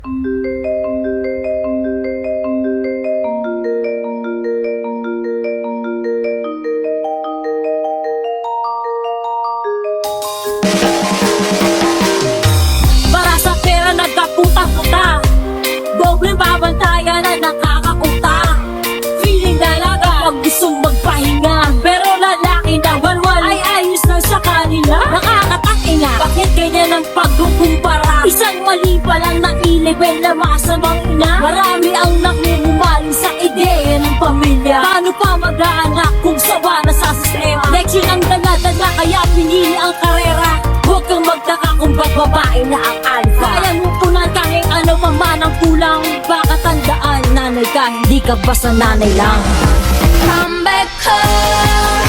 Para sa pera nagkaputa-puta, doble babantayan na nakakakuta. Feeling dalaga pag gustong magpahinga, pero lalaki na walwal ay ayos lang sa kanila. Nakakatakina, bakit ganyan ang pagkukumpara? Isang mali pa lang na ilibel na masamang ina. Marami ang nakukumaling sa ideya ng pamilya. Paano pa mag-aanak kung sawa na sa sistema? Leksyon ang dala-dala kaya pinili ang karera. Huwag kang magtaka kung ba't babae na ang alpha. Kaya mo punan kahit ano pa man ang kulang. Baka tandaan, nanay ka, hindi ka basta nanay lang. Come back home.